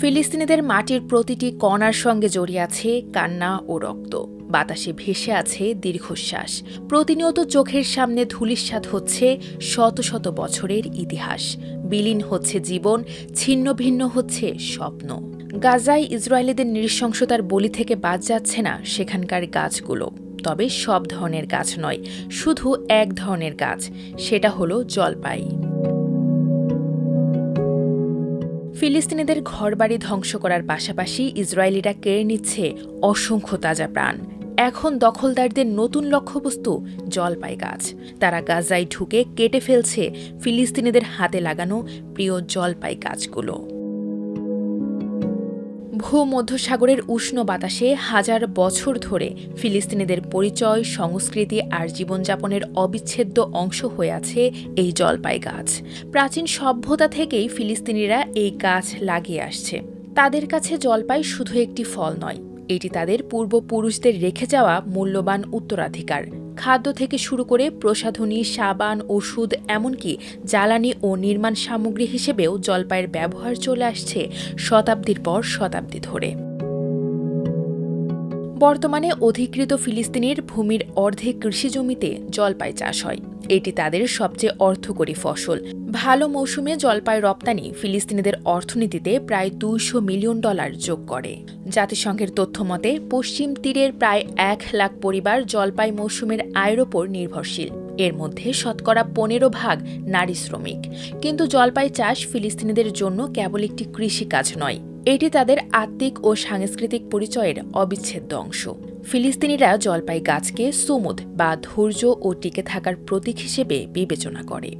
ফিলিস্তিনিদের মাটির প্রতিটি কণার সঙ্গে জড়িয়ে আছে কান্না ও রক্ত। বাতাসে ভেসে আছে দীর্ঘশ্বাস। প্রতিনিয়ত চোখের সামনে ধূলিসাৎ হচ্ছে শত শত বছরের ইতিহাস। বিলীন হচ্ছে জীবন, ছিন্ন ভিন্ন হচ্ছে স্বপ্ন। গাজায় ইসরায়েলিদের নৃশংসতার বলি থেকে বাদ যাচ্ছে না সেখানকার গাছগুলো। তবে সব ধরনের গাছ নয়, শুধু এক ধরনের গাছ, সেটা হলো জলপাই। ফিলিস্তিনিদের ঘরবাড়ি ধ্বংস করার পাশাপাশি ইসরায়েলিরা কেড়ে নিচ্ছে অসংখ্য তাজা প্রাণ। এখন দখলদারদের নতুন লক্ষ্যবস্তু জলপাই গাছ। তারা গাজায় ঢুকে কেটে ফেলছে ফিলিস্তিনিদের হাতে লাগানো প্রিয় জলপাই গাছগুলো। ভূমধ্যসাগরের উষ্ণ বাতাসে হাজার বছর ধরে ফিলিস্তিনিদের পরিচয়, সংস্কৃতি আর জীবনযাপনের অবিচ্ছেদ্য অংশ হয়ে আছে এই জলপাই গাছ। প্রাচীন সভ্যতা থেকেই ফিলিস্তিনিরা এই গাছ লাগিয়ে আসছে। তাদের কাছে জলপাই শুধু একটি ফল নয়, এটি তাদের পূর্বপুরুষদের রেখে যাওয়া মূল্যবান উত্তরাধিকার। খাদ্য থেকে শুরু করে প্রসাধনী, সাবান, ওষুধ, এমনকি জ্বালানি ও নির্মাণ সামগ্রী হিসেবেও জলপাইয়ের ব্যবহার চলে আসছে শতাব্দীর পর শতাব্দী ধরে। বর্তমানে অধিকৃত ফিলিস্তিনির ভূমির অর্ধেক কৃষিজমিতে জলপাই চাষ হয়। এটি তাদের সবচেয়ে অর্থকরী ফসল। ভালো মৌসুমে জলপাই রপ্তানি ফিলিস্তিনিদের অর্থনীতিতে প্রায় $200 মিলিয়ন যোগ করে। জাতিসংঘের তথ্যমতে পশ্চিম তীরের প্রায় 1 লাখ পরিবার জলপাই মৌসুমের আয়ের ওপর নির্ভরশীল। এর মধ্যে শতকরা 15% নারী শ্রমিক। কিন্তু জলপাই চাষ ফিলিস্তিনিদের জন্য কেবল একটি কৃষিকাজ নয়, এটি তাদের আত্মিক ও সাংস্কৃতিক পরিচয়ের অবিচ্ছেদ্য অংশ। ফিলিস্তিনিরা জলপাই গাছকে সুমুদ বা ধৈর্য ও টিকে থাকার প্রতীক হিসেবে বিবেচনা করে।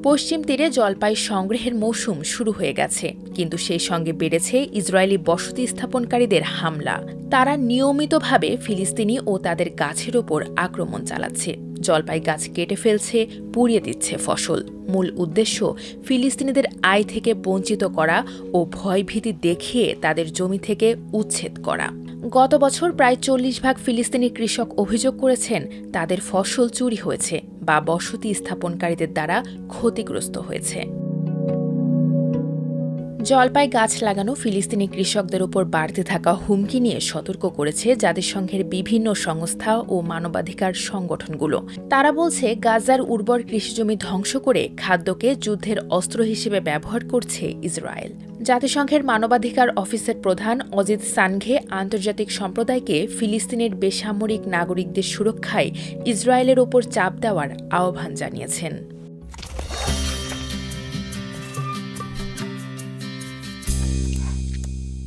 পশ্চিম তীরে জলপাই সংগ্রহের মৌসুম শুরু হয়ে গেছে, কিন্তু সেই সঙ্গে বেড়েছে ইসরায়েলি বসতি স্থাপনকারীদের হামলা। তারা নিয়মিতভাবে ফিলিস্তিনি ও তাদের গাছের ওপর আক্রমণ চালাচ্ছে। জলপাই গাছ কেটে ফেলছে, পুড়িয়ে দিচ্ছে ফসল। মূল উদ্দেশ্য ফিলিস্তিনিদের আয় থেকে বঞ্চিত করা ও ভয়ভীতি দেখিয়ে তাদের জমি থেকে উচ্ছেদ করা। গত বছর প্রায় 40% ফিলিস্তিনি কৃষক অভিযোগ করেছেন তাদের ফসল চুরি হয়েছে বা বসতি স্থাপনকারীদের দ্বারা ক্ষতিগ্রস্ত হয়েছে। জলপাই গাছ লাগানো ফিলিস্তিনি কৃষকদের উপর বাড়তে থাকা হুমকি নিয়ে সতর্ক করেছে জাতিসংঘের বিভিন্ন সংস্থা ও মানবাধিকার সংগঠনগুলো। তারা বলছে গাজার উর্বর কৃষিজমি ধ্বংস করে খাদ্যকে যুদ্ধের অস্ত্র হিসেবে ব্যবহার করছে ইসরায়েল। জাতিসংঘের মানবাধিকার অফিসের প্রধান অজিত সানঘে আন্তর্জাতিক সম্প্রদায়কে ফিলিস্তিনের বেসামরিক নাগরিকদের সুরক্ষায় ইসরায়েলের ওপর চাপ দেওয়ার আহ্বান জানিয়েছেন।